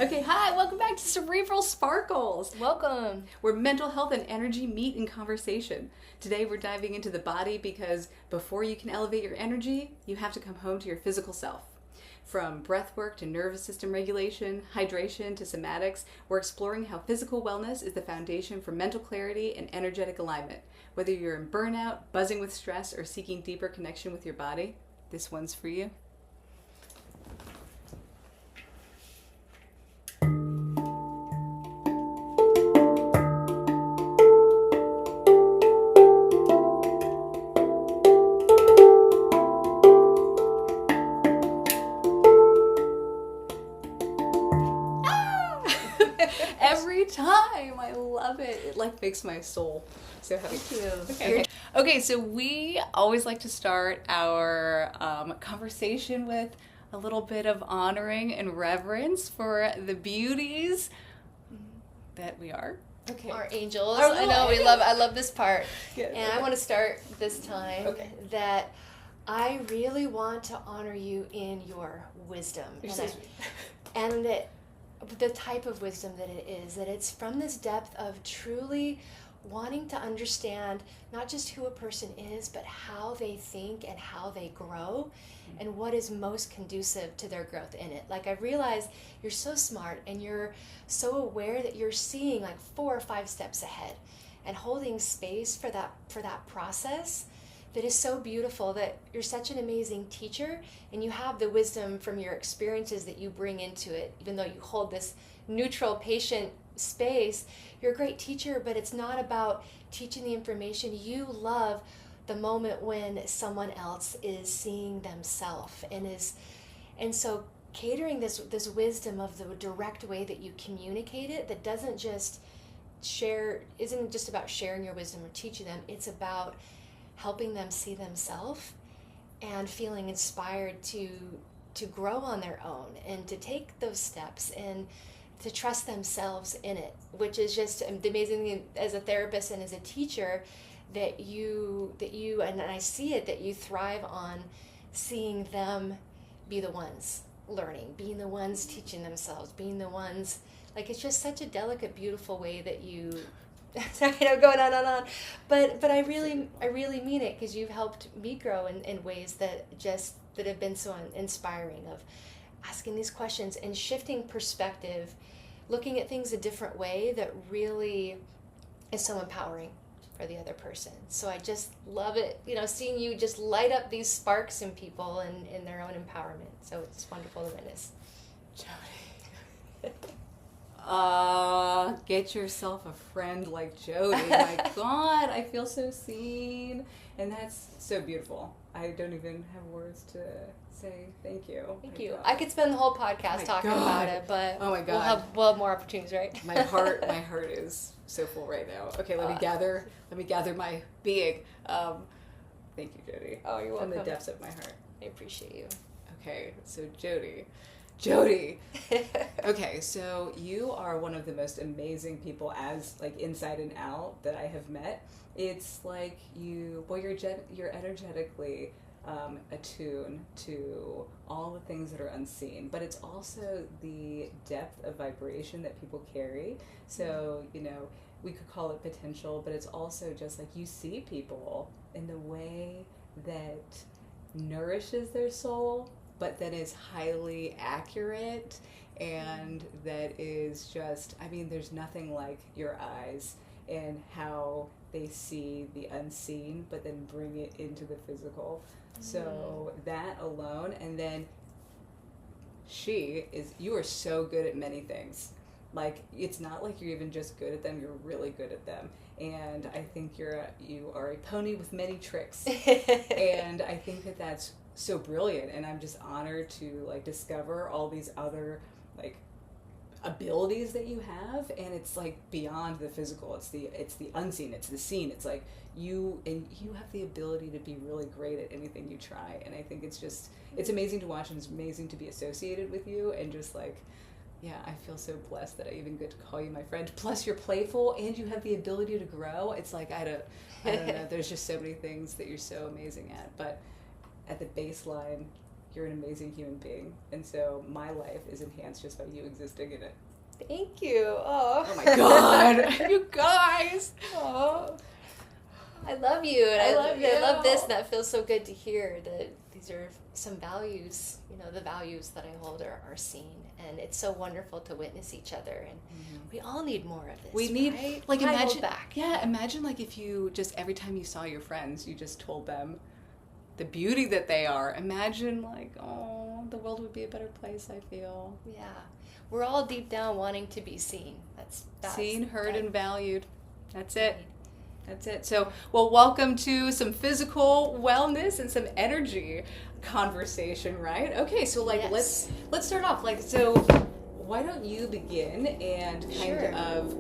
Okay, hi, welcome back to Cerebral Sparkles. Welcome. Where mental health and energy meet in conversation. Today we're diving into the body because before you can elevate your energy, you have to come home to your physical self. From breathwork to nervous system regulation, hydration to somatics, we're exploring how physical wellness is the foundation for mental clarity and energetic alignment. Whether you're in burnout, buzzing with stress, or seeking deeper connection with your body, this one's for you. Every time, I love it. It like makes my soul so happy. Thank you. Okay, so we always like to start our conversation with a little bit of honoring and reverence for the beauties that we are. Okay. Our angels. Our I know angels. I love this part. Good. And I want to start this time Okay. that I really want to honor you in your wisdom. You're and so I- sweet. and the type of wisdom that it is, that it's from this depth of truly wanting to understand not just who a person is, but how they think and how they grow and what is most conducive to their growth in it. Like, I realize you're so smart and you're so aware that you're seeing like 4 or 5 steps ahead and holding space for that process. That is so beautiful, that you're such an amazing teacher and you have the wisdom from your experiences that you bring into it. Even though you hold this neutral, patient space, you're a great teacher, but it's not about teaching the information. You love the moment when someone else is seeing themselves and so catering this wisdom of the direct way that you communicate it, that isn't just about sharing your wisdom or teaching them. It's about helping them see themselves and feeling inspired to grow on their own and to take those steps and to trust themselves in it, which is just the amazing thing as a therapist and as a teacher that you and I see it, that you thrive on seeing them be the ones learning, being the ones teaching themselves, being the ones, like, it's just such a delicate, beautiful way that you sorry, I'm going on. But I really mean it, because you've helped me grow in ways that have been so inspiring, of asking these questions and shifting perspective, looking at things a different way that really is so empowering for the other person. So I just love it, seeing you just light up these sparks in people and in their own empowerment. So it's wonderful to witness. Get yourself a friend like Jody. My God, I feel so seen. And that's so beautiful. I don't even have words to say thank you. Thank My you. God. I could spend the whole podcast My talking God. about it, but Oh my God. we'll have more opportunities, right? My heart is so full right now. Okay, let me gather my being. Thank you, Jody. Oh, you're welcome. From the depths of my heart. I appreciate you. Okay, so Jody. Okay, so you are one of the most amazing people, as like inside and out, that I have met. It's like you're energetically attuned to all the things that are unseen, but it's also the depth of vibration that people carry. So, we could call it potential, but it's also just like you see people in the way that nourishes their soul, but that is highly accurate, and that is just, there's nothing like your eyes and how they see the unseen, but then bring it into the physical. So that alone, and then you are so good at many things. Like, it's not like you're even just good at them, you're really good at them. And I think you are a pony with many tricks. And I think that that's so brilliant, and I'm just honored to like discover all these other like abilities that you have, and it's like beyond the physical. It's the unseen, it's the seen. It's like you have the ability to be really great at anything you try, and I think it's amazing to watch, and it's amazing to be associated with you, and just like, yeah, I feel so blessed that I even get to call you my friend. Plus, you're playful and you have the ability to grow. It's like, I don't know. There's just so many things that you're so amazing at. But at the baseline, you're an amazing human being. And so my life is enhanced just by you existing in it. Thank you. Oh my God. You guys. Oh. I love you. And I love you. I love this. And that feels so good to hear that these are some values, the values that I hold are seen. And it's so wonderful to witness each other. And we all need more of this. We need, right? like, imagine, back. Yeah, imagine like if you just, every time you saw your friends, you just told them the beauty that they are. Imagine like, oh, the world would be a better place, I feel. Yeah. We're all deep down wanting to be seen. That's seen, heard, and valued. That's it. That's it. So, well, welcome to some physical wellness and some energy conversation, right? Okay, so like let's start off. Like, so why don't you begin and kind of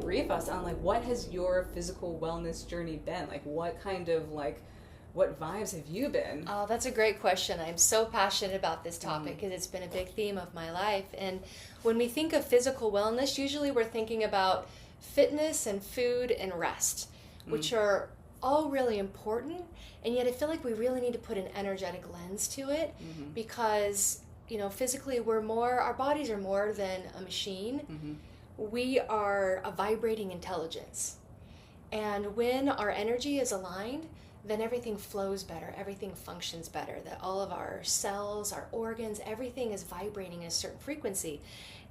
brief us on like what has your physical wellness journey been? Like what kind of what vibes have you been? Oh, that's a great question. I'm so passionate about this topic because it's been a big theme of my life. And when we think of physical wellness, usually we're thinking about fitness and food and rest, which are all really important. And yet I feel like we really need to put an energetic lens to it because, physically our bodies are more than a machine. We are a vibrating intelligence. And when our energy is aligned, then everything flows better, everything functions better, that all of our cells, our organs, everything is vibrating at a certain frequency.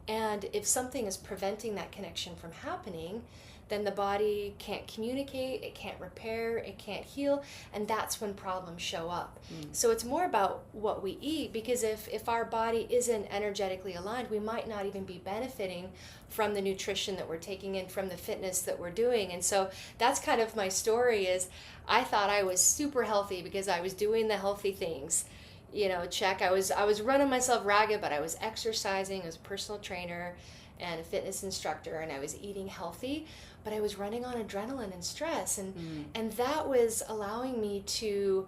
And if something is preventing that connection from happening, then the body can't communicate, it can't repair, it can't heal, and that's when problems show up. So it's more about what we eat, because if our body isn't energetically aligned, we might not even be benefiting from the nutrition that we're taking in, from the fitness that we're doing. And so that's kind of my story is I thought I was super healthy because I was doing the healthy things. Check. I was running myself ragged, but I was exercising. I was a personal trainer and a fitness instructor, and I was eating healthy, but I was running on adrenaline and stress, and that was allowing me to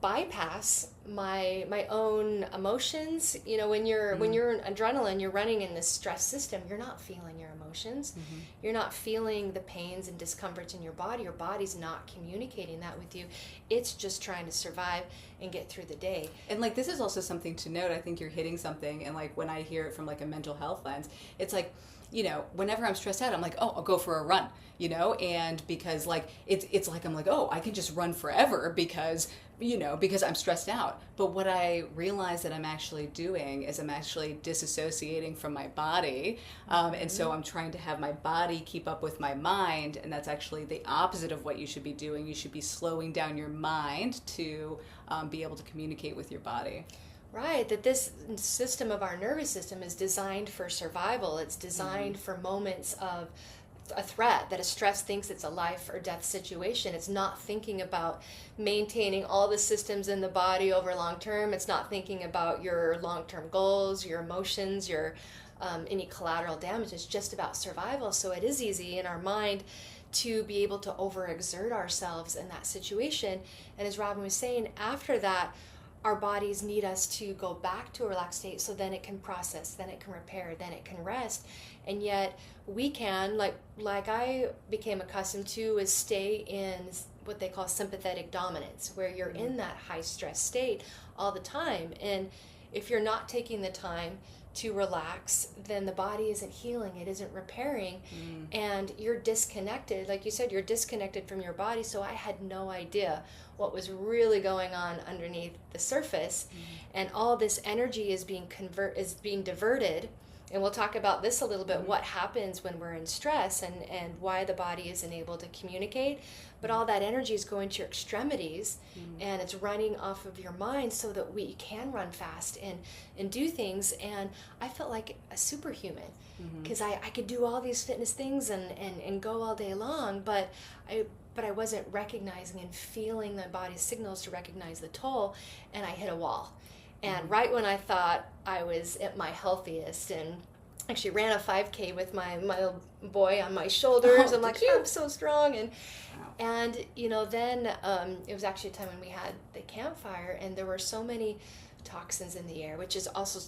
bypass my own emotions. When you're in adrenaline, you're running in this stress system, you're not feeling your emotions. You're not feeling the pains and discomforts in your body. Your body's not communicating that with you. It's just trying to survive and get through the day. And this is also something to note. I think you're hitting something, and when I hear it from a mental health lens, it's whenever I'm stressed out, I'm like, oh, I'll go for a run, and because it's I'm like, oh, I can just run forever because I'm stressed out. But what I realize that I'm actually doing is I'm actually disassociating from my body. And so I'm trying to have my body keep up with my mind. And that's actually the opposite of what you should be doing. You should be slowing down your mind to be able to communicate with your body. Right, that this system of our nervous system is designed for survival. It's designed for moments of a threat, that a stress thinks it's a life or death situation. It's not thinking about maintaining all the systems in the body over long term. It's not thinking about your long-term goals, your emotions, your any collateral damage. It's just about survival. So it is easy in our mind to be able to overexert ourselves in that situation. And as Robin was saying, after that, our bodies need us to go back to a relaxed state so then it can process, then it can repair, then it can rest. And yet we can, like I became accustomed to, is stay in what they call sympathetic dominance, where you're in that high stress state all the time. And if you're not taking the time to relax, then the body isn't healing, it isn't repairing, and you're disconnected. Like you said, you're disconnected from your body, so I had no idea what was really going on underneath the surface, and all this energy is being diverted. And we'll talk about this a little bit, what happens when we're in stress and why the body isn't able to communicate. But all that energy is going to your extremities, and it's running off of your mind so that we can run fast and do things. And I felt like a superhuman because I could do all these fitness things and go all day long, but I wasn't recognizing and feeling my body's signals to recognize the toll, and I hit a wall. And right when I thought I was at my healthiest, and actually ran a 5K with my boy on my shoulders. I'm like, I'm so strong. And then it was actually a time when we had the campfire, and there were so many toxins in the air, which is also,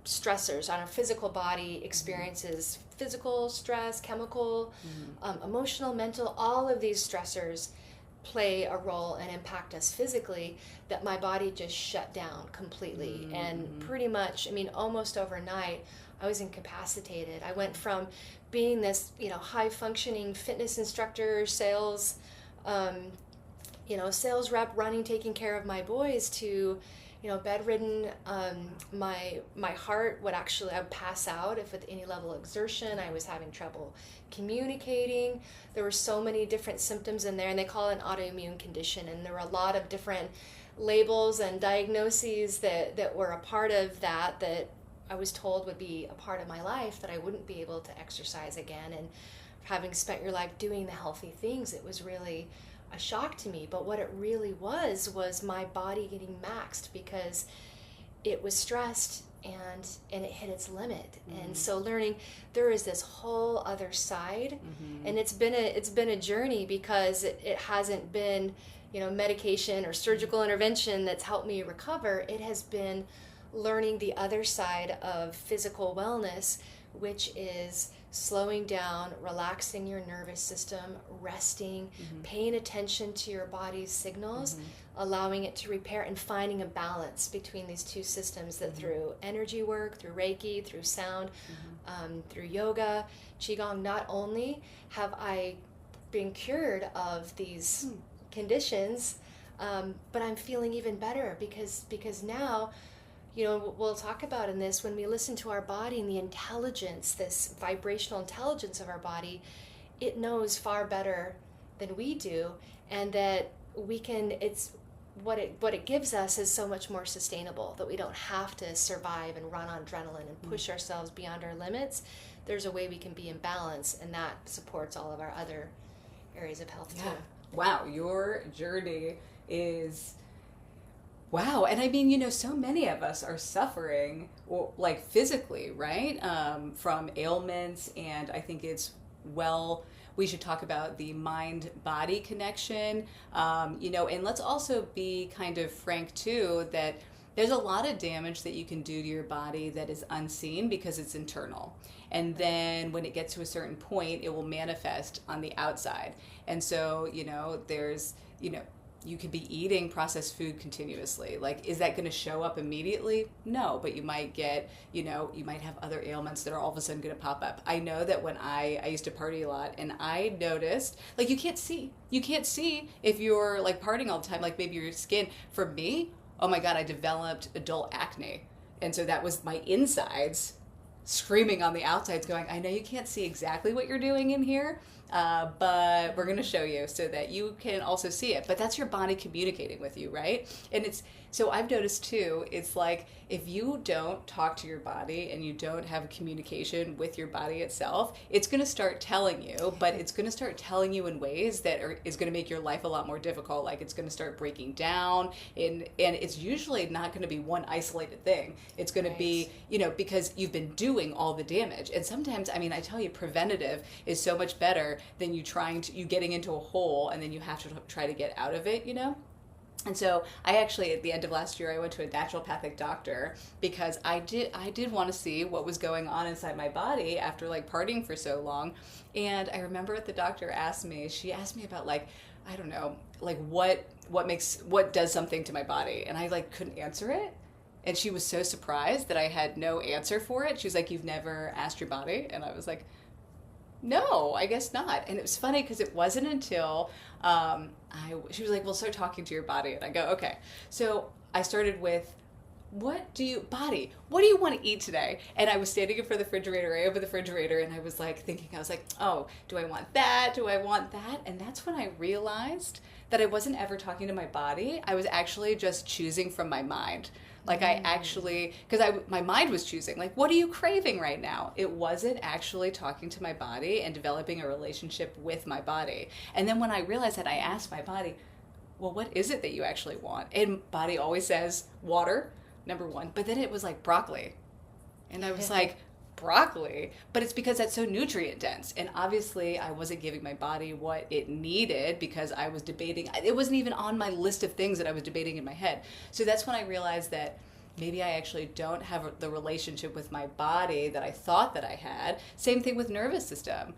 stressors on our physical body experiences, physical stress, chemical, emotional, mental, all of these stressors play a role and impact us physically, that my body just shut down completely. And pretty much, I mean, almost overnight, I was incapacitated. I went from being this, high functioning fitness instructor, sales, sales rep, running, taking care of my boys, to, bedridden. My heart would actually, I would pass out if with any level of exertion. I was having trouble communicating. There were so many different symptoms in there, and they call it an autoimmune condition. And there were a lot of different labels and diagnoses that were a part of that I was told would be a part of my life, that I wouldn't be able to exercise again. And having spent your life doing the healthy things, it was really a shock to me. But what it really was my body getting maxed because it was stressed and it hit its limit. And so learning there is this whole other side, and it's been a journey, because it hasn't been medication or surgical intervention that's helped me recover. It has been learning the other side of physical wellness, which is slowing down, relaxing your nervous system, resting, paying attention to your body's signals, allowing it to repair, and finding a balance between these two systems, that through energy work, through Reiki, through sound, through yoga, Qigong, not only have I been cured of these conditions, but I'm feeling even better, because now, we'll talk about in this, when we listen to our body and the intelligence, this vibrational intelligence of our body, it knows far better than we do, and that we can, it's what it gives us is so much more sustainable, that we don't have to survive and run on adrenaline and push ourselves beyond our limits. There's a way we can be in balance, and that supports all of our other areas of health too. Wow, your journey is... Wow. And I mean, so many of us are suffering, like physically, right? From ailments. And I think we should talk about the mind-body connection, and let's also be kind of frank too, that there's a lot of damage that you can do to your body that is unseen because it's internal. And then when it gets to a certain point, it will manifest on the outside. And so, there's, you could be eating processed food continuously. Like, is that going to show up immediately? No, but you might get, you might have other ailments that are all of a sudden going to pop up. I know that when I used to party a lot, and I noticed, like, you can't see if you're like partying all the time, like maybe your skin. For me, oh my God, I developed adult acne. And so that was my insides screaming on the outsides going, I know you can't see exactly what you're doing in here, but we're going to show you so that you can also see it. But that's your body communicating with you, right? And so I've noticed too, it's like, if you don't talk to your body and you don't have a communication with your body itself, it's going to start telling you, but it's going to start telling you in ways that is going to make your life a lot more difficult. Like, it's going to start breaking down, and it's usually not going to be one isolated thing. It's going to be, because you've been doing all the damage. And sometimes, I mean, I tell you, preventative is so much better than you getting into a hole and then you have to try to get out of it, And so I actually, at the end of last year, I went to a naturopathic doctor because I did want to see what was going on inside my body after like partying for so long. And I remember the doctor asked me about, like, I don't know, like what does something to my body? And I like couldn't answer it. And she was so surprised that I had no answer for it. She was like, "You've never asked your body?" And I was like, "No, I guess not." And it was funny because it wasn't until she was like, "Well, start talking to your body." And I go, "Okay." So I started with, what do you want to eat today? And I was standing in front of the refrigerator. I opened the refrigerator and I was like thinking, oh, do I want that? Do I want that? And that's when I realized that I wasn't ever talking to my body. I was actually just choosing from my mind. Like, I actually, because my mind was choosing, like, what are you craving right now? It wasn't actually talking to my body and developing a relationship with my body. And then when I realized that, I asked my body, well, what is it that you actually want? And body always says water, number one. But then it was like broccoli. And I was like, broccoli? But it's because that's so nutrient dense. And obviously I wasn't giving my body what it needed because I was debating. It wasn't even on my list of things that I was debating in my head. So that's when I realized that maybe I actually don't have the relationship with my body that I thought that I had. Same thing with nervous system.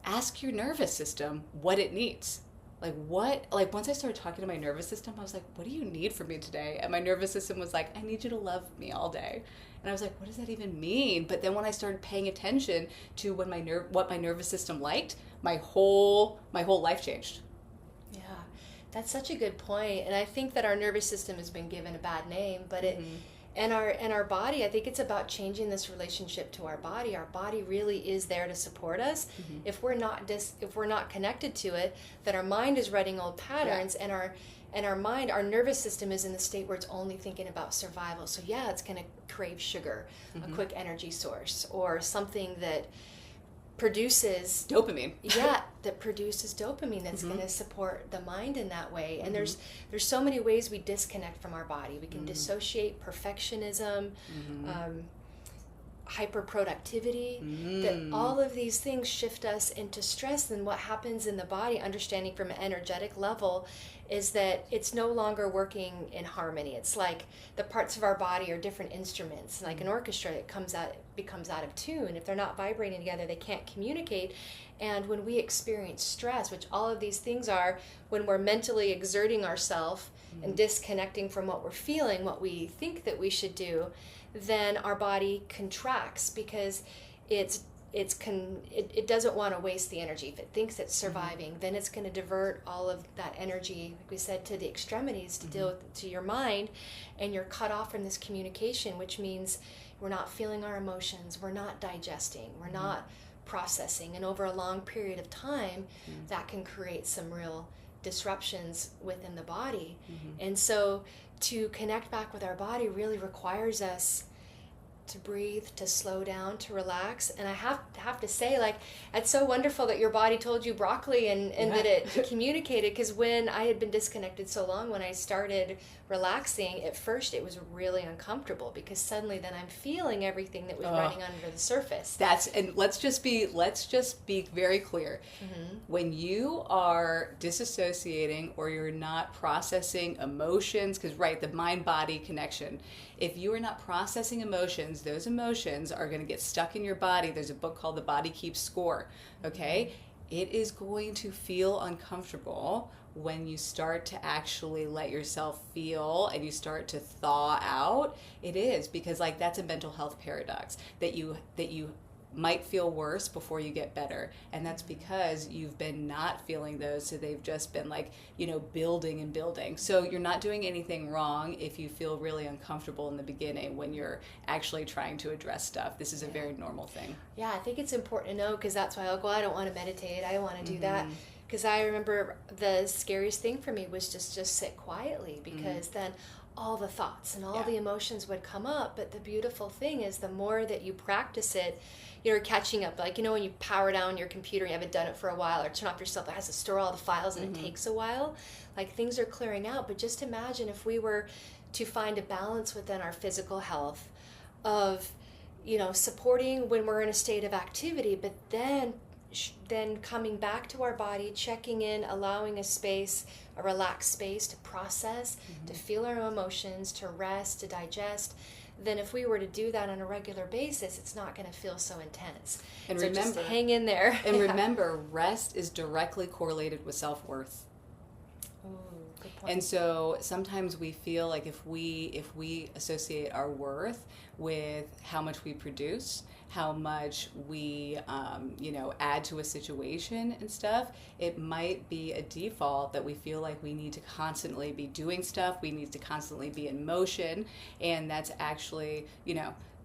Ask your nervous system what it needs. like, what? Like, once I started talking to my nervous system, I was like, what do you need from me today? And my nervous system was like, I need you to love me all day. And I was like, what does that even mean? But then when I started paying attention to what my nervous system liked, my whole life changed. Yeah, that's such a good point. And I think that our nervous system has been given a bad name, but it and our body, I think it's about changing this relationship to our body. Our body really is there to support us. If we're not connected to it, then our mind is running old patterns, and our mind, our nervous system is in the state where it's only thinking about survival. So yeah, it's going to crave sugar, a quick energy source, or something that produces dopamine. That produces dopamine that's going to support the mind in that way. And there's so many ways we disconnect from our body. We can dissociate, perfectionism, hyperproductivity, that all of these things shift us into stress. And what happens in the body, understanding from an energetic level, is that it's no longer working in harmony. It's like the parts of our body are different instruments, like an orchestra that becomes out of tune. If they're not vibrating together, they can't communicate. And when we experience stress, which all of these things are, when we're mentally exerting ourselves and disconnecting from what we're feeling, what we think that we should do, then our body contracts, because it doesn't want to waste the energy. If it thinks it's surviving, then it's going to divert all of that energy, like we said, to the extremities, to deal with, to your mind, and you're cut off from this communication, which means we're not feeling our emotions, we're not digesting, we're not processing, and over a long period of time, that can create some real disruptions within the body. And so to connect back with our body really requires us to breathe, to slow down, to relax. And I have to say, like, it's so wonderful that your body told you broccoli and that it communicated, because when I had been disconnected so long, when I started relaxing, at first it was really uncomfortable, because suddenly then I'm feeling everything that was running under the surface. And let's just be very clear. When you are disassociating, or you're not processing emotions, because the mind-body connection, if you are not processing emotions, those emotions are going to get stuck in your body. There's a book called The Body Keeps Score. Okay, it is going to feel uncomfortable when you start to actually let yourself feel and you start to thaw out. It is, because that's a mental health paradox, that you might feel worse before you get better, and that's because you've been not feeling those, so they've just been building and building. So you're not doing anything wrong if you feel really uncomfortable in the beginning when you're actually trying to address stuff. This is a very normal thing. Yeah, I think it's important to know, because that's why I'll go, I don't want to meditate, I don't want to do that. Because I remember the scariest thing for me was just sit quietly, because then all the thoughts and all the emotions would come up. But the beautiful thing is, the more that you practice it, you're catching up. Like, when you power down your computer, you haven't done it for a while, or turn off your stuff that has to store all the files, and it takes a while. Like, things are clearing out. But just imagine if we were to find a balance within our physical health of, supporting when we're in a state of activity, but then coming back to our body, checking in, allowing a relaxed space to process, to feel our emotions, to rest, to digest. Then if we were to do that on a regular basis, it's not going to feel so intense. And so remember, just hang in there. And remember, rest is directly correlated with self-worth. Ooh, good point. And so sometimes we feel like if we associate our worth with how much we produce, how much we add to a situation and stuff, it might be a default that we feel like we need to constantly be doing stuff, we need to constantly be in motion, and that's actually,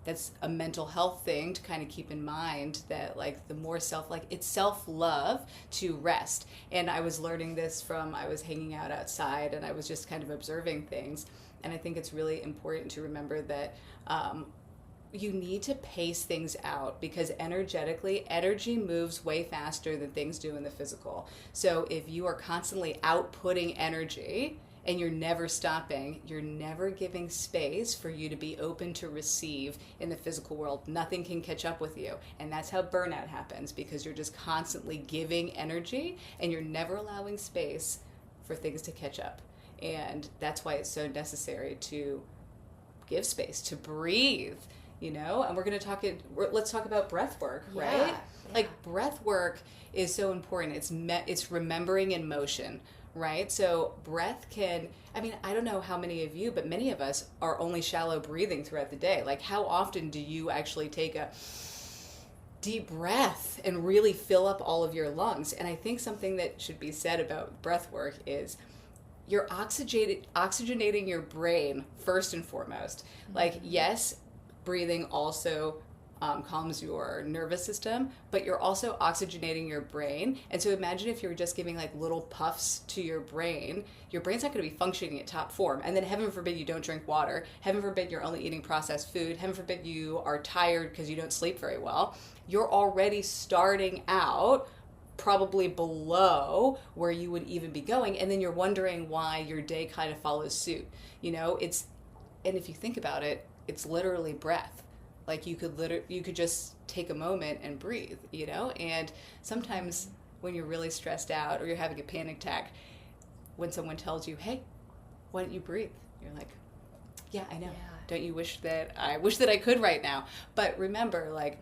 that's a mental health thing to kind of keep in mind, that the more it's self-love to rest. And I was learning this I was hanging out outside, and I was just kind of observing things, and I think it's really important to remember that you need to pace things out, because energetically, energy moves way faster than things do in the physical. So if you are constantly outputting energy and you're never stopping, you're never giving space for you to be open to receive in the physical world. Nothing can catch up with you. And that's how burnout happens, because you're just constantly giving energy and you're never allowing space for things to catch up. And that's why it's so necessary to give space, to breathe, And let's talk about breath work, right? Yeah. Like breath work is so important. It's remembering in motion, right? So breath I don't know how many of you, but many of us are only shallow breathing throughout the day. Like how often do you actually take a deep breath and really fill up all of your lungs? And I think something that should be said about breath work is you're oxygenating your brain first and foremost. Like, yes, breathing also calms your nervous system, but you're also oxygenating your brain. And so imagine if you were just giving like little puffs to your brain's not going to be functioning at top form. And then heaven forbid you don't drink water. Heaven forbid you're only eating processed food. Heaven forbid you are tired because you don't sleep very well. You're already starting out probably below where you would even be going, and then you're wondering why your day kind of follows suit. And if you think about it, it's literally breath. Like you could just take a moment and breathe, and sometimes when you're really stressed out or you're having a panic attack, when someone tells you, hey, why don't you breathe, you're like, yeah, I know. Don't you wish that I could right now? But remember, like,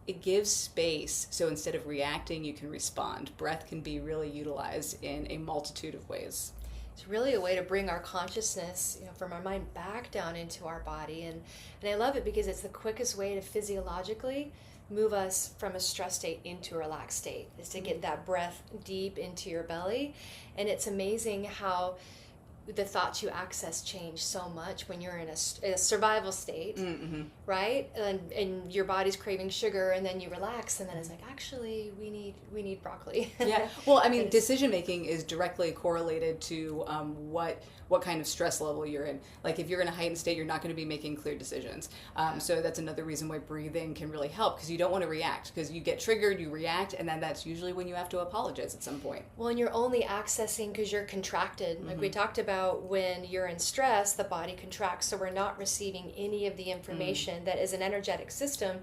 it gives space, so instead of reacting, you can respond. Breath can be really utilized in a multitude of ways. It's really a way to bring our consciousness, from our mind back down into our body. And I love it because it's the quickest way to physiologically move us from a stress state into a relaxed state, is to get that breath deep into your belly. And it's amazing how the thoughts you access change so much when you're in a survival state, right? And your body's craving sugar, and then you relax, and then it's like, actually, we need broccoli. Yeah. Well, decision making is directly correlated to what kind of stress level you're in. Like if you're in a heightened state, you're not going to be making clear decisions. So that's another reason why breathing can really help, because you don't want to react, because you get triggered, you react, and then that's usually when you have to apologize at some point. Well, and you're only accessing because you're contracted. Like we talked about, when you're in stress, the body contracts, so we're not receiving any of the information that is an energetic system.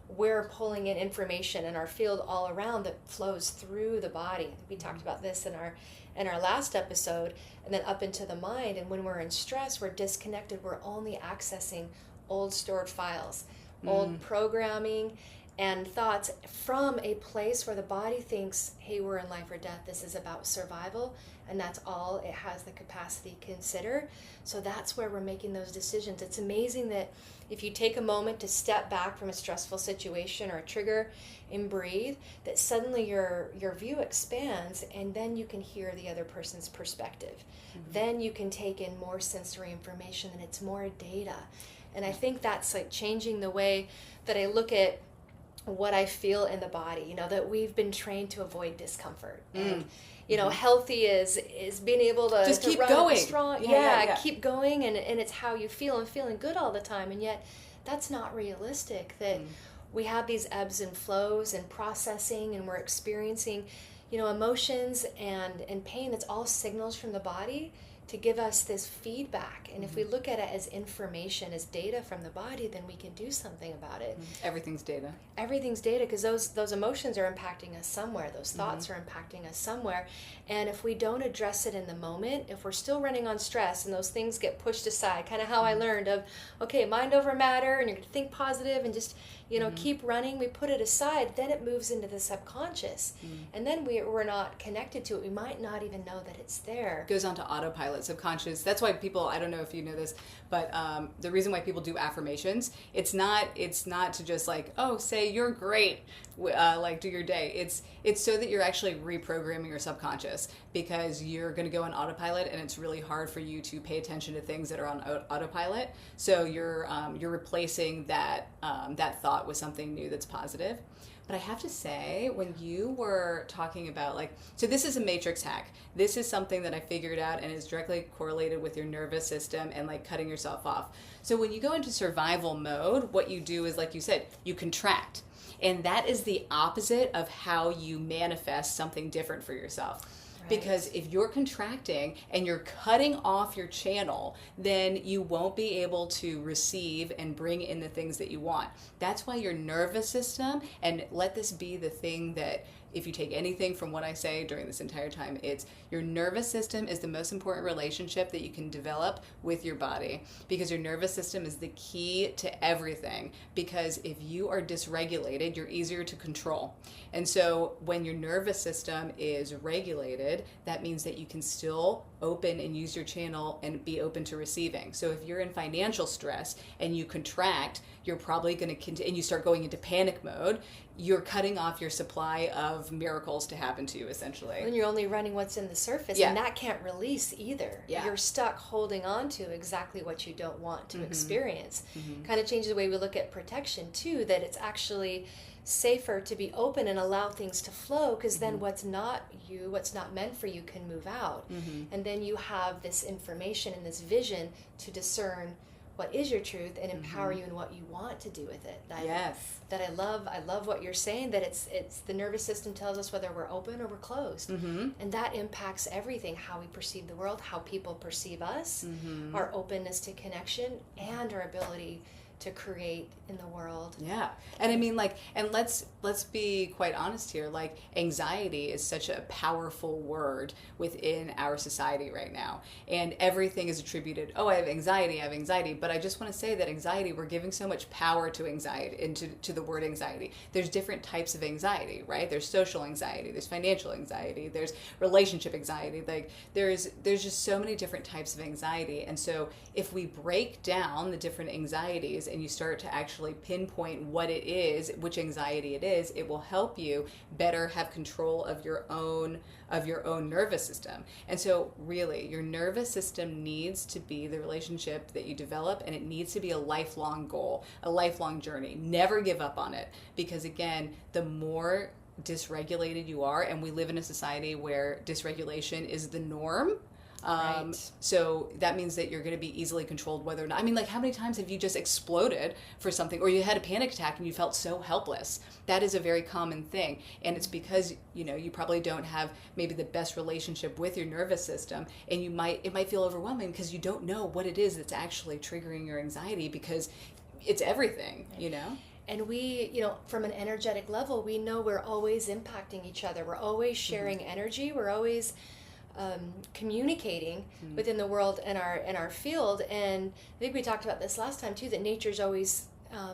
We're pulling in information in our field all around that flows through the body. We talked about this in our last episode, and then up into the mind. And when we're in stress, we're disconnected. We're only accessing old stored files, old programming and thoughts from a place where the body thinks, hey, we're in life or death. This is about survival, and that's all it has the capacity to consider. So that's where we're making those decisions. It's amazing that if you take a moment to step back from a stressful situation or a trigger and breathe, that suddenly your view expands, and then you can hear the other person's perspective. Then you can take in more sensory information, and it's more data. And I think that's like changing the way that I look at what I feel in the body, that we've been trained to avoid discomfort. And, healthy is being able to just keep run going. Strong. Keep going. And it's how you feel, and feeling good all the time. And yet that's not realistic, that we have these ebbs and flows and processing, and we're experiencing, emotions and pain. That's all signals from the body to give us this feedback. And if we look at it as information, as data from the body, then we can do something about it. Everything's data. Everything's data, because those emotions are impacting us somewhere. Those thoughts are impacting us somewhere. And if we don't address it in the moment, if we're still running on stress and those things get pushed aside, kind of how I learned of, okay, mind over matter, and you're going to think positive and just, keep running, we put it aside, then it moves into the subconscious. And then we're not connected to it. We might not even know that it's there. It goes on to autopilot, subconscious. That's why people, I don't know if you know this, but the reason why people do affirmations, it's not to just like, oh, say you're great, like do your day. It's so that you're actually reprogramming your subconscious, because you're going to go on autopilot, and it's really hard for you to pay attention to things that are on autopilot. So you're replacing that thought with something new that's positive. But I have to say, when you were talking about so this is a matrix hack. This is something that I figured out and is directly correlated with your nervous system and cutting yourself off. So when you go into survival mode, what you do is, like you said, you contract. And that is the opposite of how you manifest something different for yourself. Because if you're contracting and you're cutting off your channel, then you won't be able to receive and bring in the things that you want. That's why your nervous system, and let this be the thing that if you take anything from what I say during this entire time, it's your nervous system is the most important relationship that you can develop with your body, because your nervous system is the key to everything. Because if you are dysregulated, you're easier to control. And so when your nervous system is regulated, that means that you can still open and use your channel and be open to receiving. So if you're in financial stress and you contract, you're probably going to and you start going into panic mode, you're cutting off your supply of miracles to happen to you, essentially. When you're only running what's in the surface, and that can't release either. You're stuck holding on to exactly what you don't want to experience. Kind of changes the way we look at protection too, that it's actually safer to be open and allow things to flow, because then what's not you, what's not meant for you, can move out. And then you have this information and this vision to discern what is your truth and empower you in what you want to do with it. I love what you're saying, that it's the nervous system tells us whether we're open or we're closed. And that impacts everything, how we perceive the world, how people perceive us, our openness to connection, and our ability to create in the world. Yeah. And I mean, like, and let's be quite honest here, like, anxiety is such a powerful word within our society right now. And everything is attributed, I have anxiety. But I just want to say that anxiety, we're giving so much power to anxiety, to the word anxiety. There's different types of anxiety, right? There's social anxiety, there's financial anxiety, there's relationship anxiety. Like, there's just so many different types of anxiety. And so if we break down the different anxieties and you start to actually pinpoint what it is, which anxiety it is, it will help you better have control of your own nervous system. And so really, your nervous system needs to be the relationship that you develop, and it needs to be a lifelong goal, a lifelong journey. Never give up on it, because again, the more dysregulated you are, and we live in a society where dysregulation is the norm. So that means that you're going to be easily controlled whether or not, I mean, like, how many times have you just exploded for something, or you had a panic attack and you felt so helpless? That is a very common thing. And it's because, you probably don't have maybe the best relationship with your nervous system, and it might feel overwhelming because you don't know what it is that's actually triggering your anxiety, because it's everything, And we, from an energetic level, we know we're always impacting each other. We're always sharing energy. We're always communicating within the world and our field. And I think we talked about this last time too, that nature's always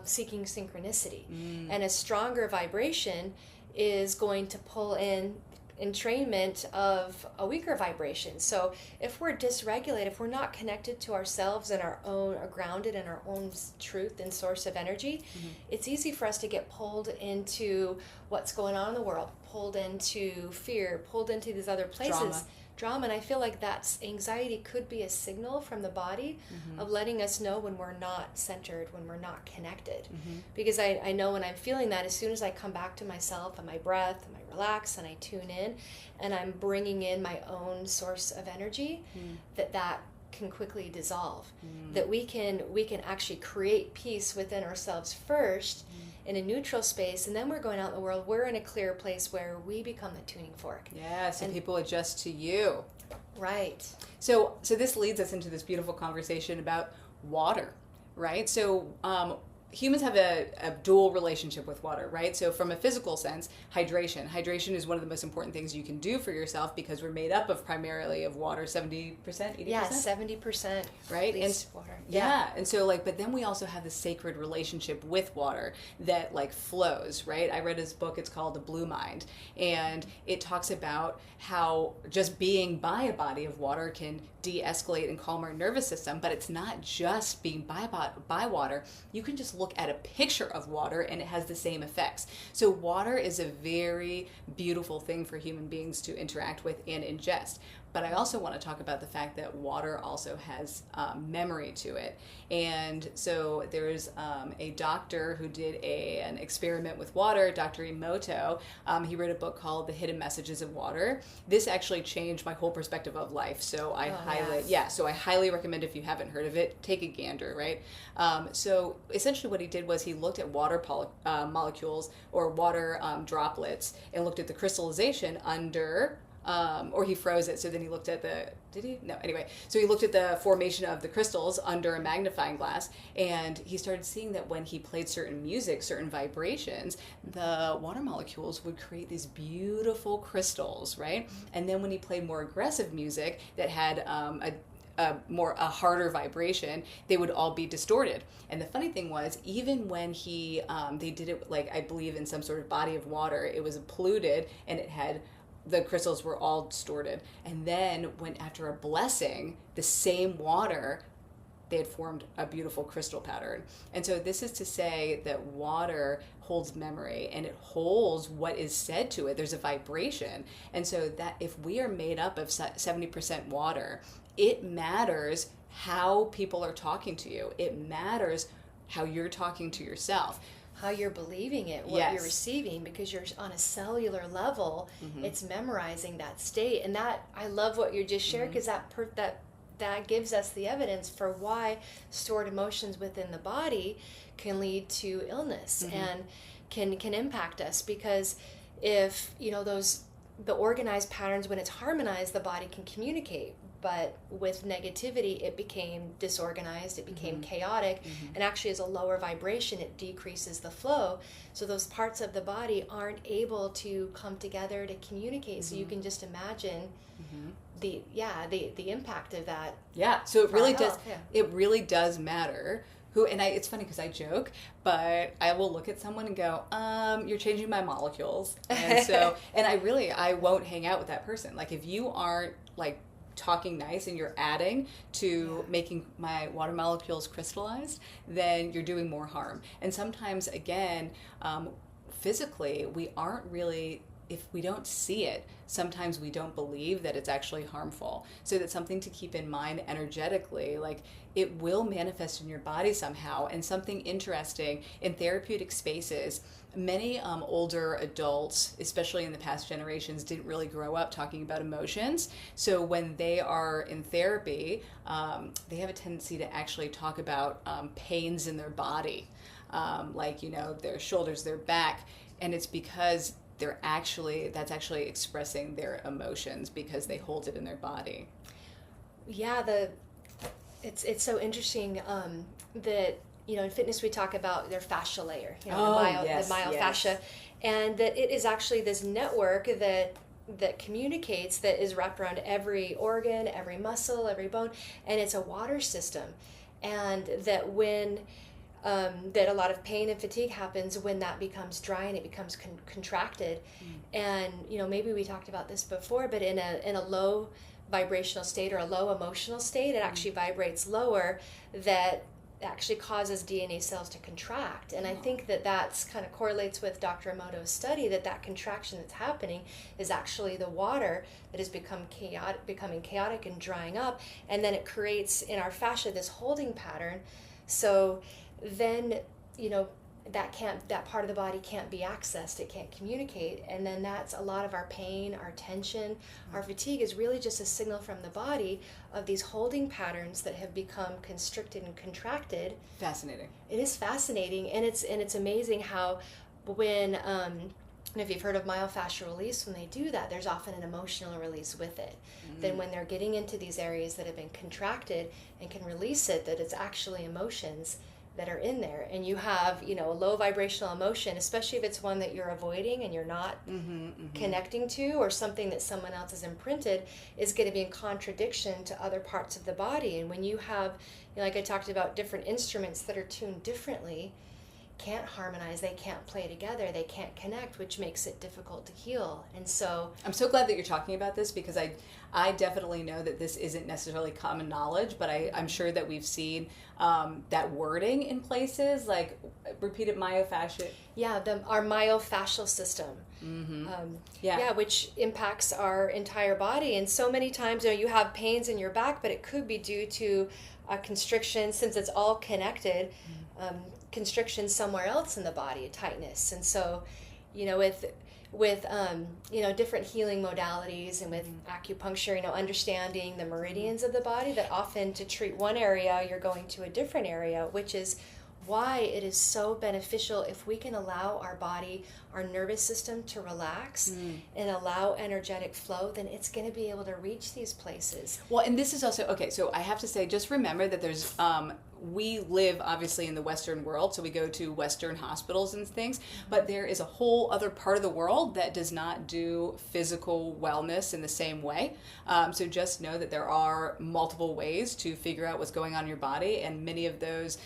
seeking synchronicity, and a stronger vibration is going to pull in entrainment of a weaker vibration. So if we're dysregulated, if we're not connected to ourselves and our own, are grounded in our own truth and source of energy, it's easy for us to get pulled into what's going on in the world, pulled into fear, pulled into these other places. Drama. And I feel like that's anxiety could be a signal from the body of letting us know when we're not centered, when we're not connected. Because I know when I'm feeling that, as soon as I come back to myself and my breath and I relax and I tune in and I'm bringing in my own source of energy, that can quickly dissolve. That we can actually create peace within ourselves first, in a neutral space, and then we're going out in the world, we're in a clear place where we become the tuning fork. Yeah, so people adjust to you. Right. So this leads us into this beautiful conversation about water, right? So humans have a dual relationship with water, right? So from a physical sense, hydration is one of the most important things you can do for yourself, because we're made up of primarily of water, 70%, 80%? Yeah, 70%. Right? And water. Yeah. And so but then we also have the sacred relationship with water that flows, right? I read his book, it's called The Blue Mind, and it talks about how just being by a body of water can de-escalate and calm our nervous system. But it's not just being by water. You can just look at a picture of water and it has the same effects. So water is a very beautiful thing for human beings to interact with and ingest. But I also want to talk about the fact that water also has memory to it. And so there's a doctor who did an experiment with water, Dr. Emoto. He wrote a book called The Hidden Messages of Water. This actually changed my whole perspective of life. So I highly recommend, if you haven't heard of it, take a gander, right? So essentially what he did was he looked at water molecules or water droplets and looked at the crystallization under or he froze it. So then he looked at did he? No, anyway. So he looked at the formation of the crystals under a magnifying glass, and he started seeing that when he played certain music, certain vibrations, the water molecules would create these beautiful crystals, right? And then when he played more aggressive music that had a harder vibration, they would all be distorted. And the funny thing was, even when they did it, like, I believe in some sort of body of water, it was polluted and the crystals were all distorted. And then when after a blessing, the same water, they had formed a beautiful crystal pattern. And so this is to say that water holds memory, and it holds what is said to it. There's a vibration. And so that if we are made up of 70% water, it matters how people are talking to you. It matters how you're talking to yourself. How you're believing it, what Yes. you're receiving, because you're on a cellular level, it's memorizing that state. And that, I love what you just shared, because that gives us the evidence for why stored emotions within the body can lead to illness and can impact us. Because if, the organized patterns, when it's harmonized, the body can communicate. But with negativity, it became disorganized, it became chaotic, and actually as a lower vibration, it decreases the flow. So those parts of the body aren't able to come together to communicate. So you can just imagine the impact of that. Yeah, so it really does. Health, yeah. It really does matter who. And it's funny because I joke, but I will look at someone and go, "You're changing my molecules," and so, and I won't hang out with that person. Like if you aren't like talking nice and you're adding to making my water molecules crystallized, then you're doing more harm. And sometimes, again, physically, we aren't really, if we don't see it, sometimes we don't believe that it's actually harmful. So that's something to keep in mind energetically. Like it will manifest in your body somehow. And something interesting in therapeutic spaces, many older adults, especially in the past generations, didn't really grow up talking about emotions. So when they are in therapy, they have a tendency to actually talk about pains in their body, like, their shoulders, their back. And it's because that's actually expressing their emotions because they hold it in their body. Yeah, it's so interesting that in fitness we talk about their fascial layer, the myofascia, and that it is actually this network that communicates, that is wrapped around every organ, every muscle, every bone, and it's a water system, and that when that a lot of pain and fatigue happens when that becomes dry and it becomes contracted. And maybe we talked about this before, but in a low vibrational state or a low emotional state, it actually vibrates lower, that actually causes DNA cells to contract. And I think that's kind of correlates with Dr. Emoto's study, that contraction that's happening is actually the water that has becoming chaotic and drying up, and then it creates in our fascia this holding pattern. So then that part of the body can't be accessed, it can't communicate, and then that's a lot of our pain, our tension, our fatigue is really just a signal from the body of these holding patterns that have become constricted and contracted. Fascinating. It is fascinating, and it's amazing how when if you've heard of myofascial release, when they do that, there's often an emotional release with it. Then when they're getting into these areas that have been contracted and can release it, that it's actually emotions that are in there, and you have a low vibrational emotion, especially if it's one that you're avoiding and you're not connecting to, or something that someone else has imprinted, is going to be in contradiction to other parts of the body. And when you have, like I talked about, different instruments that are tuned differently, can't harmonize, they can't play together, they can't connect, which makes it difficult to heal. And so I'm so glad that you're talking about this, because I definitely know that this isn't necessarily common knowledge, but I'm sure that we've seen that wording in places like repeated myofascia. Yeah, our myofascial system. Which impacts our entire body. And so many times, you have pains in your back, but it could be due to a constriction, since it's all connected. Constriction somewhere else in the body, a tightness. And so, with different healing modalities and with acupuncture, understanding the meridians of the body, that often to treat one area, you're going to a different area, which is why it is so beneficial if we can allow our body, our nervous system to relax and allow energetic flow, then it's going to be able to reach these places. Well, and this is also, okay, so I have to say, just remember that there's, we live obviously in the Western world, so we go to Western hospitals and things, but there is a whole other part of the world that does not do physical wellness in the same way. So just know that there are multiple ways to figure out what's going on in your body, and many of those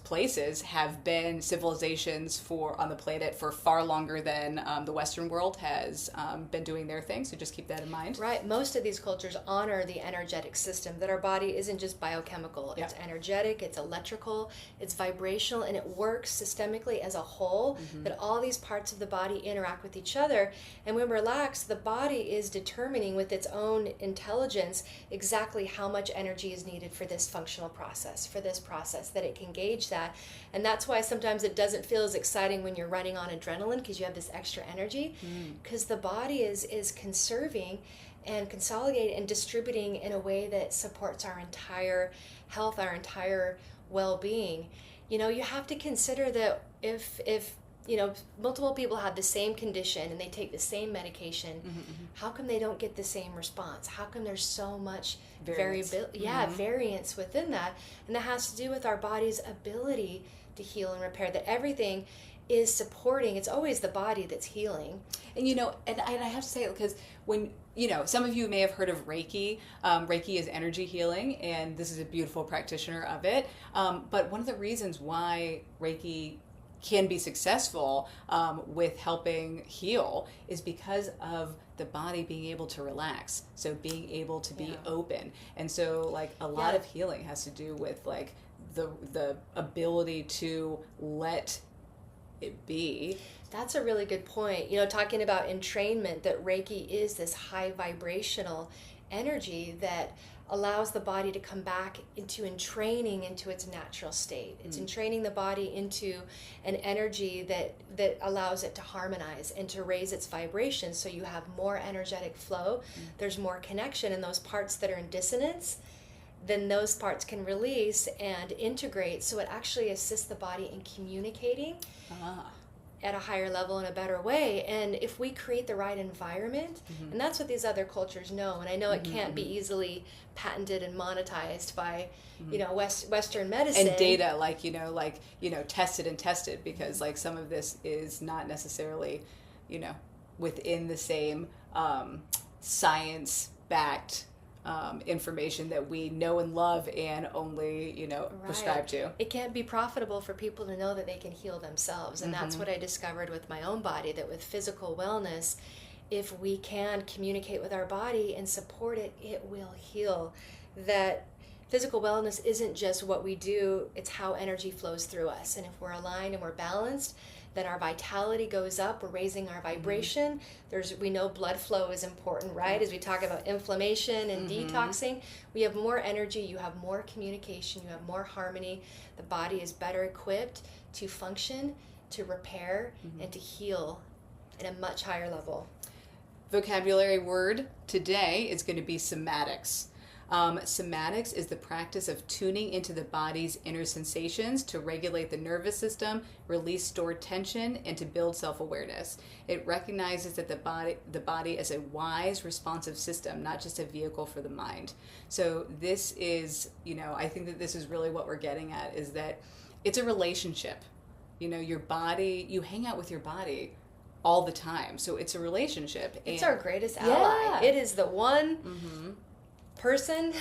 places have been civilizations on the planet for far longer than the Western world has been doing their thing. So just keep that in mind. Right. Most of these cultures honor the energetic system, that our body isn't just biochemical. It's energetic, it's electrical, it's vibrational, and it works systemically as a whole, that all these parts of the body interact with each other. And when relaxed, the body is determining with its own intelligence exactly how much energy is needed for this functional process, for this process, that it can gauge that. And that's why sometimes it doesn't feel as exciting when you're running on adrenaline, because you have this extra energy, because the body is conserving and consolidating and distributing in a way that supports our entire health, our entire well-being. You have to consider that if multiple people have the same condition and they take the same medication, how come they don't get the same response? How come there's so much variability? Variance within that. And that has to do with our body's ability to heal and repair, that everything is supporting. It's always the body that's healing. And and I have to say, because when some of you may have heard of Reiki. Reiki is energy healing, and this is a beautiful practitioner of it. But one of the reasons why Reiki can be successful with helping heal is because of the body being able to relax, so being able to be open. And so like a lot of healing has to do with like the ability to let it be. That's a really good point. Talking about entrainment, that Reiki is this high vibrational energy that allows the body to come back into entraining into its natural state. It's entraining the body into an energy that allows it to harmonize and to raise its vibration, so you have more energetic flow. There's more connection, and those parts that are in dissonance, then those parts can release and integrate, so it actually assists the body in communicating at a higher level in a better way. And if we create the right environment, and that's what these other cultures know, and I know it can't be easily patented and monetized by Western medicine and data, tested, because like some of this is not necessarily within the same science backed information that we know and love and only prescribe to. It can't be profitable for people to know that they can heal themselves, and that's what I discovered with my own body, that with physical wellness, if we can communicate with our body and support it, it will heal. That physical wellness isn't just what we do, it's how energy flows through us. And if we're aligned and we're balanced, then our vitality goes up, we're raising our vibration. We know blood flow is important, right? As we talk about inflammation and detoxing, we have more energy, you have more communication, you have more harmony. The body is better equipped to function, to repair, and to heal at a much higher level. Vocabulary word today is going to be somatics. Somatics is the practice of tuning into the body's inner sensations to regulate the nervous system, release stored tension, and to build self-awareness. It recognizes that the body is a wise, responsive system, not just a vehicle for the mind. So this is, I think that this is really what we're getting at, is that it's a relationship. Your body, you hang out with your body all the time. So it's a relationship. It's our greatest ally. It is the one person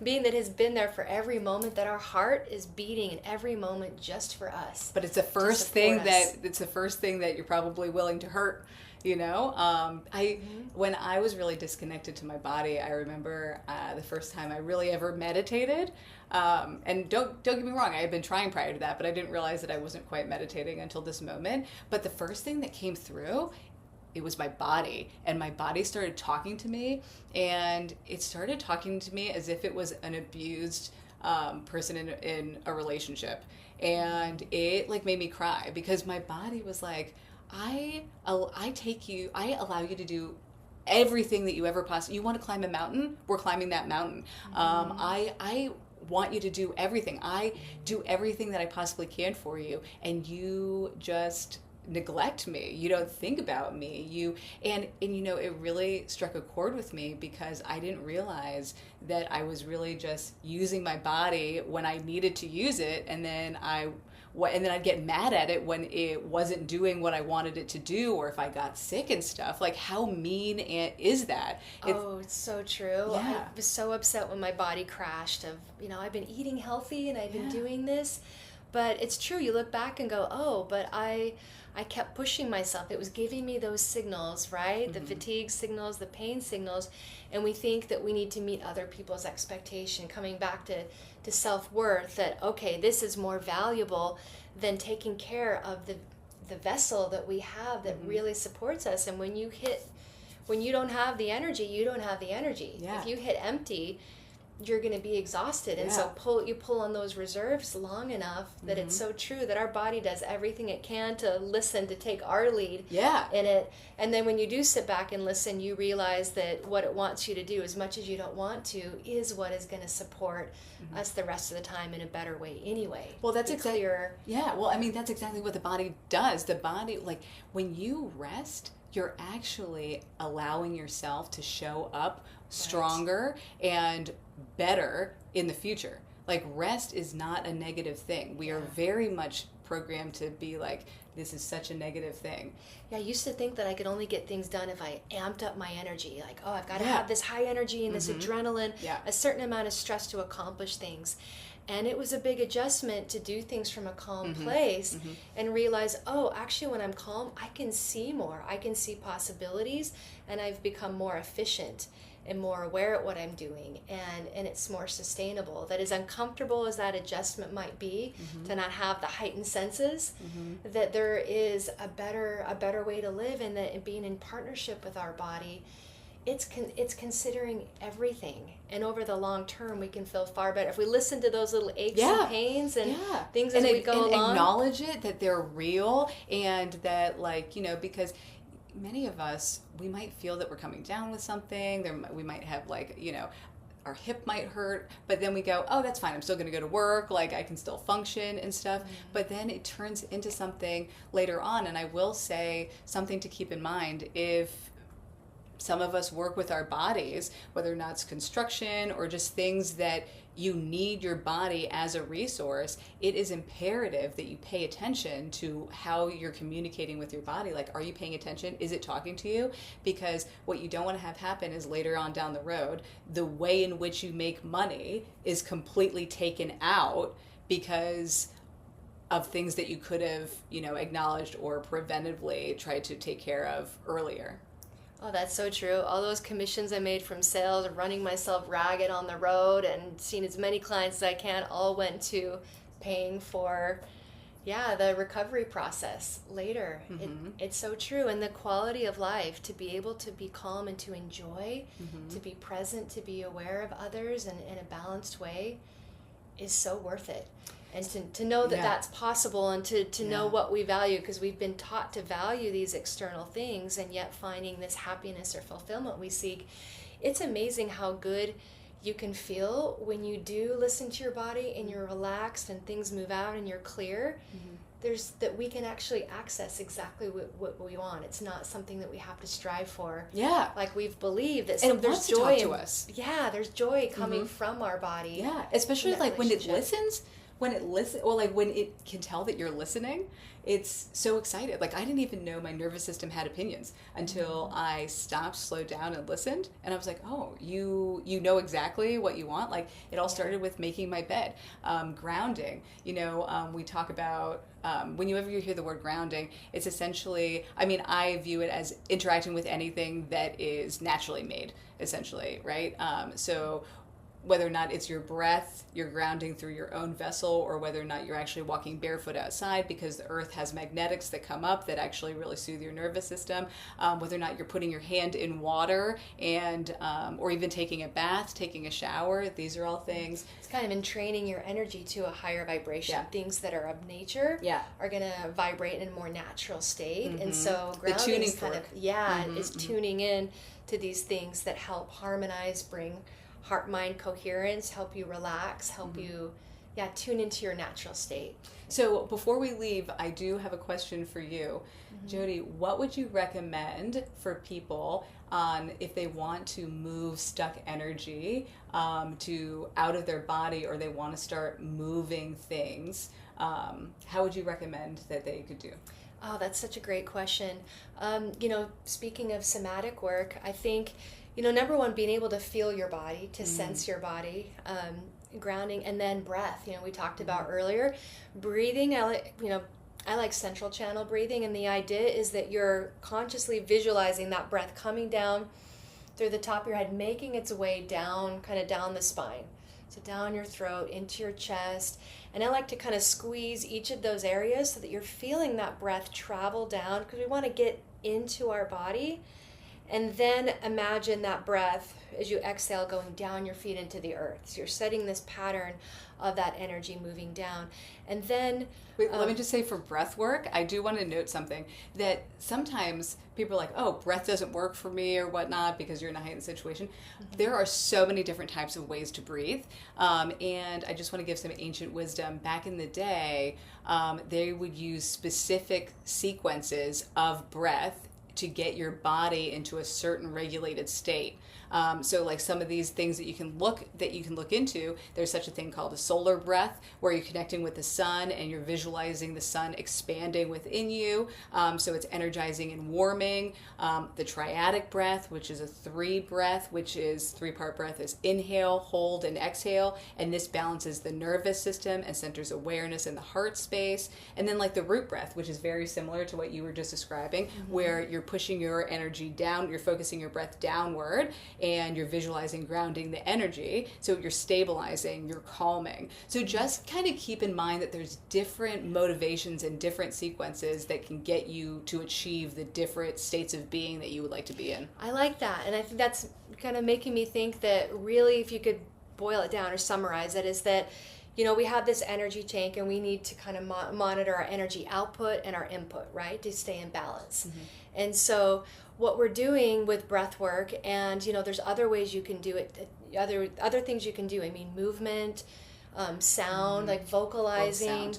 being that has been there for every moment, that our heart is beating in every moment just for us. But it's the first thing that you're probably willing to hurt. When I was really disconnected to my body, I remember the first time I really ever meditated. And don't get me wrong, I had been trying prior to that, but I didn't realize that I wasn't quite meditating until this moment. But the first thing that came through, it was my body, and my body started talking to me, and it started talking to me as if it was an abused person in a relationship. And it made me cry, because my body was like, I allow you to do everything that you ever possibly. You want to climb a mountain? We're climbing that mountain. I want you to do everything. I do everything that I possibly can for you, and you just neglect me. You don't think about me. And you know, it really struck a chord with me because I didn't realize that I was really just using my body when I needed to use it, and then I'd get mad at it when it wasn't doing what I wanted it to do, or if I got sick and stuff. Like, how mean is that? It's so true. Yeah. I was so upset when my body crashed of, you know, I've been eating healthy and I've been doing this. But it's true. You look back and go, oh, but I kept pushing myself. It was giving me those signals, right? The fatigue signals, the pain signals. And we think that we need to meet other people's expectation, coming back to self-worth, that, okay, this is more valuable than taking care of the vessel that we have that really supports us. And when you don't have the energy, you don't have the energy. Yeah. If you hit empty, you're going to be exhausted. And so you pull on those reserves long enough that it's so true that our body does everything it can to listen, to take our lead in it. And then when you do sit back and listen, you realize that what it wants you to do, as much as you don't want to, is what is going to support us the rest of the time in a better way anyway. Well, that's exactly. Yeah. Well, I mean, that's exactly what the body does. The body, like, when you rest, you're actually allowing yourself to show up stronger and better in the future. Like, rest is not a negative thing. We are very much programmed to be like, this is such a negative thing. Yeah, I used to think that I could only get things done if I amped up my energy. Like, oh, I've got to have this high energy and this adrenaline, a certain amount of stress to accomplish things. And it was a big adjustment to do things from a calm place and realize, oh, actually when I'm calm, I can see more. I can see possibilities, and I've become more efficient and more aware at what I'm doing, and it's more sustainable. That as uncomfortable as that adjustment might be, to not have the heightened senses, that there is a better way to live, and that being in partnership with our body, it's considering everything, and over the long term we can feel far better if we listen to those little aches and pains and things as we go along. Acknowledge it, that they're real, and that, like, you know, because many of us, we might feel that we're coming down with something. We might have, like, you know, our hip might hurt, but then we go, oh, that's fine, I'm still going to go to work, like, I can still function and stuff. But then it turns into something later on. And I will say something to keep in mind: if some of us work with our bodies, whether or not it's construction or just things that you need your body as a resource, it is imperative that you pay attention to how you're communicating with your body. Like, are you paying attention? Is it talking to you? Because what you don't want to have happen is later on down the road, the way in which you make money is completely taken out because of things that you could have, you know, acknowledged or preventively tried to take care of earlier. Oh, that's so true. All those commissions I made from sales, running myself ragged on the road and seeing as many clients as I can, all went to paying for, the recovery process later. It's so true. And the quality of life, to be able to be calm and to enjoy, to be present, to be aware of others in a balanced way, is so worth it. And to know that that's possible, and to know what we value, because we've been taught to value these external things, and yet finding this happiness or fulfillment we seek. It's amazing how good you can feel when you do listen to your body and you're relaxed and things move out and you're clear. There's that we can actually access exactly what we want. It's not something that we have to strive for. Yeah. Like we've believed that there's joy to us. Yeah, there's joy coming from our body. Yeah, especially like when it listens. When it can tell that you're listening, it's so excited. Like, I didn't even know my nervous system had opinions until I stopped, slowed down, and listened. And I was like, oh, you know exactly what you want. Like, it all started with making my bed. Grounding. You know, we talk about, whenever you hear the word grounding, it's essentially, I mean, I view it as interacting with anything that is naturally made, essentially, right? So whether or not it's your breath, you're grounding through your own vessel, or whether or not you're actually walking barefoot outside because the earth has magnetics that come up that actually really soothe your nervous system, whether or not you're putting your hand in water and or even taking a bath, taking a shower, these are all things. It's kind of in training your energy to a higher vibration. Yeah. Things that are of nature are going to vibrate in a more natural state. And so grounding is kind of, is tuning in to these things that help harmonize, bring heart-mind coherence, help you relax, help you tune into your natural state. So before we leave, I do have a question for you. Jody, what would you recommend for people if they want to move stuck energy to out of their body, or they want to start moving things? How would you recommend that they could do? Oh, that's such a great question. Speaking of somatic work, I think, number one, being able to feel your body, to sense your body, grounding, and then breath. We talked about earlier, breathing. I like central channel breathing, and the idea is that you're consciously visualizing that breath coming down through the top of your head, making its way down, kind of down the spine. So down your throat, into your chest. And I like to kind of squeeze each of those areas so that you're feeling that breath travel down, because we want to get into our body. And then imagine that breath as you exhale going down your feet into the earth. So you're setting this pattern of that energy moving down. And then... Wait, let me just say, for breath work, I do want to note something, that sometimes people are like, oh, breath doesn't work for me or whatnot because you're in a heightened situation. There are so many different types of ways to breathe. And I just want to give some ancient wisdom. Back in the day, they would use specific sequences of breath to get your body into a certain regulated state. So like some of these things that you can look into, there's such a thing called a solar breath, where you're connecting with the sun and you're visualizing the sun expanding within you. So it's energizing and warming. The triadic breath, which is a three-part breath, is inhale, hold, and exhale. And this balances the nervous system and centers awareness in the heart space. And then like the root breath, which is very similar to what you were just describing, where you're pushing your energy down, you're focusing your breath downward, and you're visualizing grounding the energy. So you're stabilizing, you're calming. So just kind of keep in mind that there's different motivations and different sequences that can get you to achieve the different states of being that you would like to be in. I like that. And I think that's kind of making me think that really, if you could boil it down or summarize it, is that we have this energy tank, and we need to kind of monitor our energy output and our input, right, to stay in balance. And so what we're doing with breath work, and there's other ways you can do it, other things you can do. I mean, movement, sound, like vocalizing,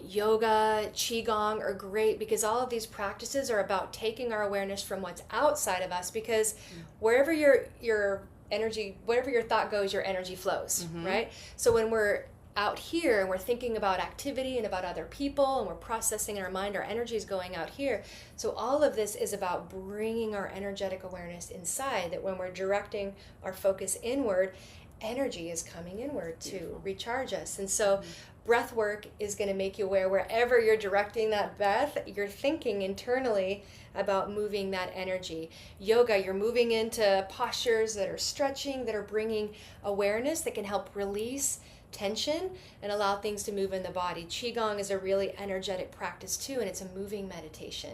yoga, qigong are great, because all of these practices are about taking our awareness from what's outside of us, because wherever your energy, wherever your thought goes, your energy flows, right? So when we're out here and we're thinking about activity and about other people, and we're processing in our mind, our energy is going out here. So all of this is about bringing our energetic awareness inside, that when we're directing our focus inward, energy is coming inward to recharge us. And so breath work is going to make you aware, wherever you're directing that breath, you're thinking internally about moving that energy. Yoga, you're moving into postures that are stretching, that are bringing awareness, that can help release tension and allow things to move in the body. Qigong is a really energetic practice too, and it's a moving meditation.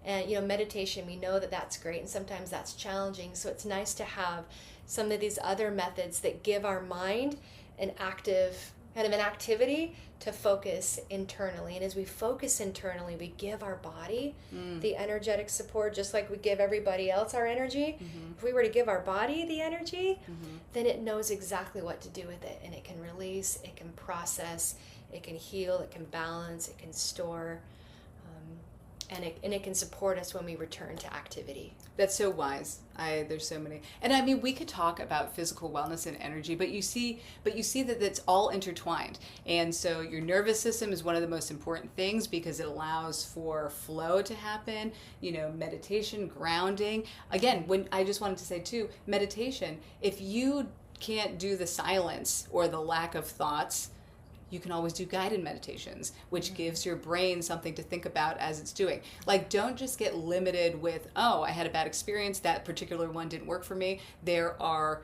And meditation, we know that that's great, and sometimes that's challenging. So it's nice to have some of these other methods that give our mind an activity to focus internally. And as we focus internally, we give our body the energetic support, just like we give everybody else our energy. If we were to give our body the energy, then it knows exactly what to do with it, and it can release, it can process, it can heal, it can balance, it can store, and it can support us when we return to activity. That's so wise. There's so many. And I mean, we could talk about physical wellness and energy, but you see that it's all intertwined. And so your nervous system is one of the most important things, because it allows for flow to happen, meditation, grounding. Again, I just wanted to say too, meditation, if you can't do the silence or the lack of thoughts, you can always do guided meditations, which gives your brain something to think about as it's doing. Like, don't just get limited with, oh, I had a bad experience, that particular one didn't work for me. There are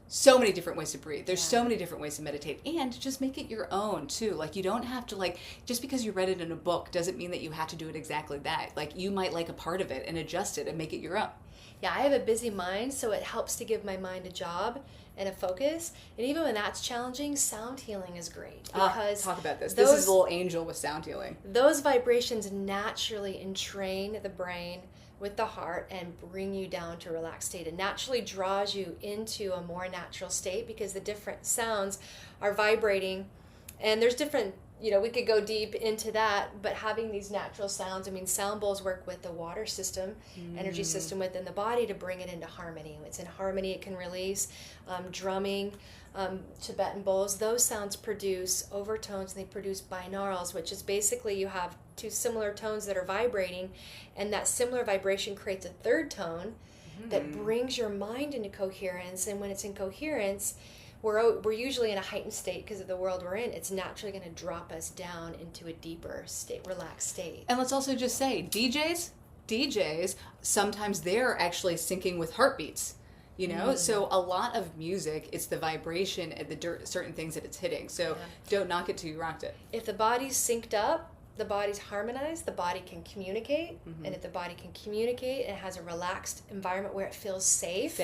so many different ways to breathe. There's so many different ways to meditate, and just make it your own too. Like, you don't have to, just because you read it in a book doesn't mean that you have to do it exactly that. Like, you might like a part of it and adjust it and make it your own. Yeah, I have a busy mind, so it helps to give my mind a job and a focus. And even when that's challenging, sound healing is great, because talk about this. This is a little angel with sound healing. Those vibrations naturally entrain the brain with the heart and bring you down to a relaxed state. It naturally draws you into a more natural state because the different sounds are vibrating, and there's different, we could go deep into that, but having these natural sounds, sound bowls work with the water system, energy system within the body to bring it into harmony. When it's in harmony, it can release. Drumming, Tibetan bowls, those sounds produce overtones, and they produce binaurals, which is basically you have two similar tones that are vibrating, and that similar vibration creates a third tone that brings your mind into coherence. And when it's in coherence, we're usually in a heightened state because of the world we're in. It's naturally going to drop us down into a deeper state, relaxed state. And let's also just say, DJs, sometimes they're actually syncing with heartbeats. So a lot of music, it's the vibration and the certain things that it's hitting. So don't knock it till you rocked it. If the body's synced up, the body's harmonized, the body can communicate. And if the body can communicate, it has a relaxed environment where it feels safe.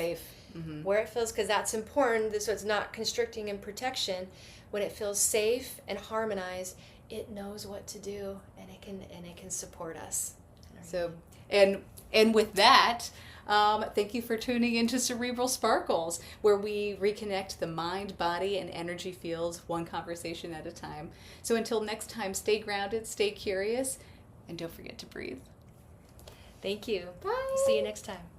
Where it feels, because that's important, so it's not constricting and protection. When it feels safe and harmonized, it knows what to do, and it can support us. So, and with that, thank you for tuning into Cerebral Sparkles, where we reconnect the mind, body, and energy fields one conversation at a time. So until next time, stay grounded, stay curious, and don't forget to breathe. Thank you. Bye. See you next time.